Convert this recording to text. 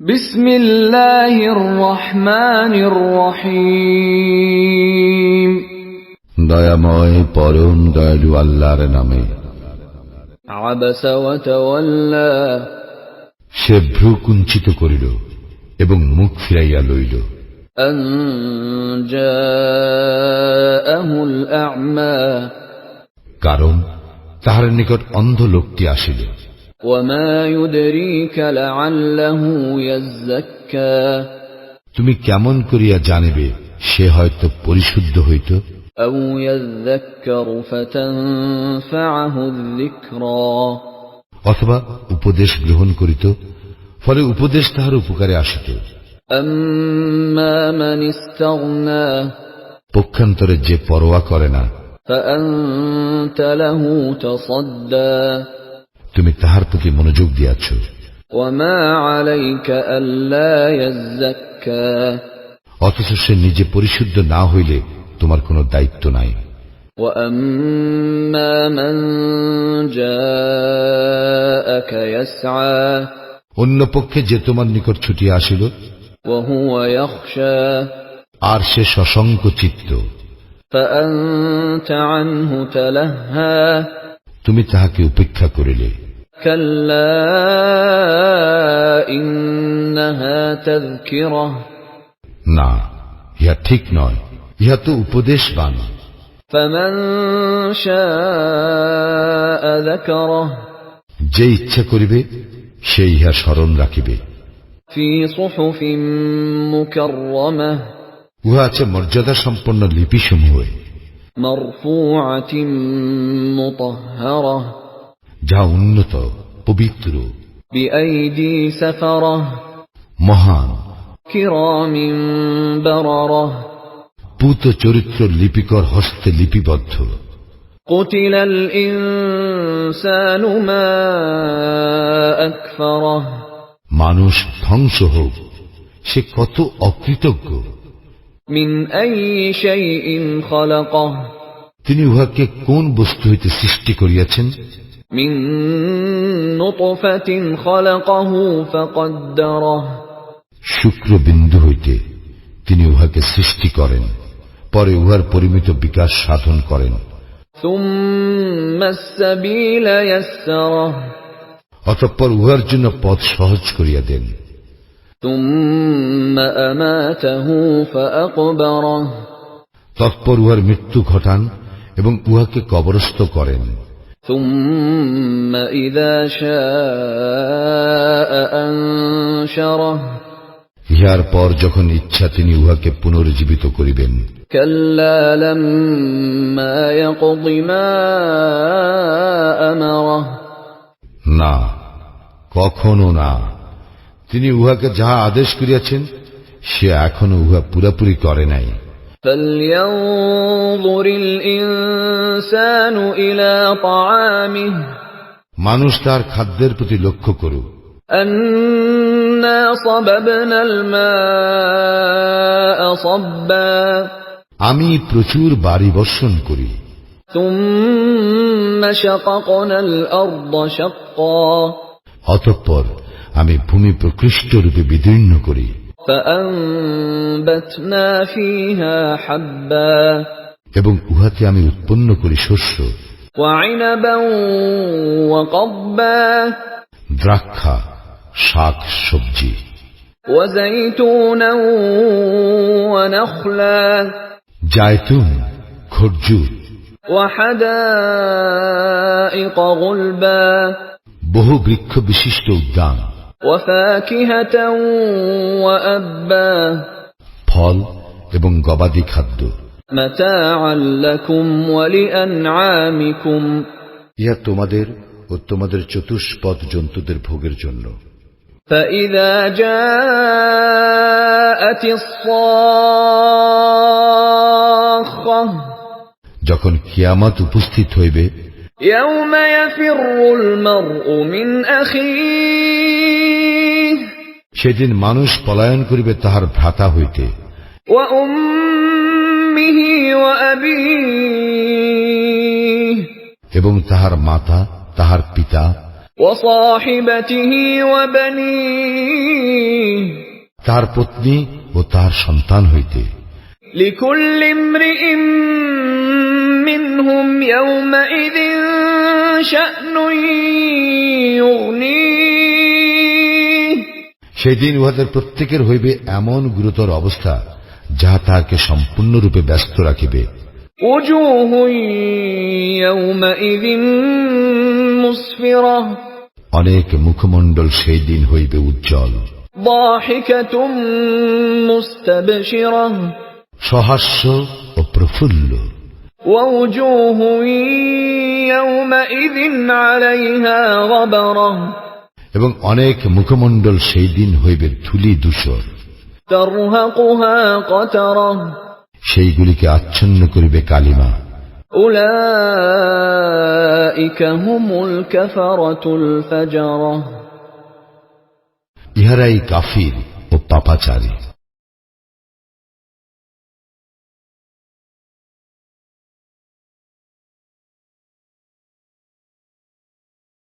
বিসমিল্লাহির রহমানির রহিম। দয়াময় পরম দয়ালু আল্লাহর নামে। আবাসা ওয়া তাওয়াল্লা, সে ভ্রু কুঞ্চিত করিল এবং মুখ ফিরাইয়া লইল। আন জাআহুল আ'মা, কারণ তাহার নিকট অন্ধ লোকটি আসিল। ওয়া মা ইউদরিকা লাআল্লাহু ইয়াযাক্কা, তুমি কেমন করিয়া জানিবে সে হয়তো পরিশুদ্ধ হইত। আও ইয়াযাক্কারু ফাতানফাআহু যিকরা, অথবা উপদেশ গ্রহণ করিত, ফলে উপদেশ তাহার উপকারে আসিত। আম্মা মান ইস্তাগনা, পক্ষান্তরে যে পরোয়া করে না, ফাআনতা লাহু তাসাদ্দা, তুমি তাহার প্রতি মনোযোগ দিয়াছ। ওয়া মা আলাইকা আল্লা ইয়াযাক্কা, অথচ সে নিজে পরিশুদ্ধ না হইলে তোমার কোনো দায়িত্ব নাই। ওয়া আম্মা মান জাআকা ইয়াসআ, অন্য পক্ষে যে তোমার নিকট ছুটিয়া আসিল, ওয়া হুয়া ইয়াখশা, আর সে সশঙ্ক চিত্ত, ফাআনতা আনহু তালাহ্হা, তুমি তাহাকে উপেক্ষা করিলে। কাল্লা ইন্নাহা তাযকিরাহ, না, ইহা ঠিক নয়, ইহা তো উপদেশবাণ। ফামান শাআ যাকারাহ, যে ইচ্ছা করিবে সে ইহা স্মরণ রাখিবে। ফি সুহুফিন মুকাররামাহ, উহা আছে মর্যাদা সম্পন্ন লিপিসমূহে, মারফুআতিন মুতাহহারাহ, যা উন্নত, পবিত্র, বিআইদি সাফারাহ, মহান, কিরামিন বারারাহ, পূত চরিত্র লিপিকর হস্তে লিপিবদ্ধ। কুতিলাল ইনসানু মা আকফারাহ, মানুষ ধ্বংস হোক, সে কত অকৃতজ্ঞ। মিন আইয়ি শাইইন খালাকাহ, তিনি উহাকে কোন বস্তু হইতে সৃষ্টি করিয়াছেন? মিন নুতফাতিন খালাকাহু ফাকদ্দারাহ, শুক্রবিন্দু হইতে তিনি উহাকে সৃষ্টি করেন, পরে উহার পরিমিত বিকাশ সাধন করেন। সুম্মা আস-সাবিলা ইয়াসসারাহ, অতঃপর উহার জন্য পথ সহজ করিয়া দেন। সুম্মা আমাতাহু ফাআকবারাহ, তৎপর উহার মৃত্যু ঘটান এবং উহাকে কবরস্থ করেন। সুম্মা ইযা শাআ আনশারাহ, ইহার পর যখন ইচ্ছা তিনি উহাকে পুনর্জীবিত করিবেন। কাল্লা লাম্মা ইয়াকদি মা আমারাহ, না, কখনো না, তিনি উহাকে যাহা আদেশ করিয়াছেন সে এখনো উহা পুরাপুরি করে নাই। ফালইয়ানজুরিল ইনসানু ইলা তাআমিহি, মানুষ তার খাদ্যের প্রতি লক্ষ্য করুক। আন্না সাবাবনাল মাআ সাব্বা, আমি প্রচুর বারি বর্ষণ করি। সুম্মা শাকাকনাল আরদা শাক্কা, অতঃপর আমি ভূমি প্রকৃষ্ট রূপে বিদীর্ণ করি। ফাআনবাতনা ফীহা হাব্বা, এবং উহাতে আমি উৎপন্ন করি শস্য, ওয়া ইনাবান ওয়া কাব্বা, দ্রাক্ষা, শাক সবজি, ওয়া যাইতুনান ওয়া নাখলা, জায়তুন, খরজুর, ওয়া হাদাইকা গুলবা, বহু বৃক্ষ বিশিষ্ট উদ্যান, ওয়া ফাকিহাতান ওয়া আব্বা, ফল এবং গবাদি খাদ্য, মাতাআন লাকুম ওয়া লিআনআমিকুম, ইহা তোমাদের ও তোমাদের চতুষ্পদ জন্তুদের ভোগের জন্য। فإذا جاءت الصاخة, যখন কিয়ামত উপস্থিত হইবে, يوم يفر المرء من أخيه, সেদিন মানুষ পলায়ন করিবে তাহার ভ্রাতা হইতে, وأمه وأبيه, এবং তাহার মাতা, তাহার পিতা, وصاحبته وبنيه, তার পত্নী ও তার সন্তান হইতে। لكل امرئ منهم يومئذ شأن يغنيه সেদিন উহাদের প্রত্যেকের হইবে এমন গুরুতর অবস্থা যাহা তাহাকে সম্পূর্ণরূপে ব্যস্ত রাখিবে। وجوه يومئذ مسفرة অনেক মুখমণ্ডল সেই দিন হইবে উজ্জ্বল, ضاحكة مستبشرة সহাস্য ও প্রফুল্ল। ووجوه يومئذ عليها غبرة এবং অনেক মুখমণ্ডল সেই দিন হইবে ধূলি ধূসর, ترهقها قترة সেইগুলিকে আচ্ছন্ন করিবে কালিমা। أولئك هم الكفرة الفجرة ইহারাই কাফির ও পাপাচারী।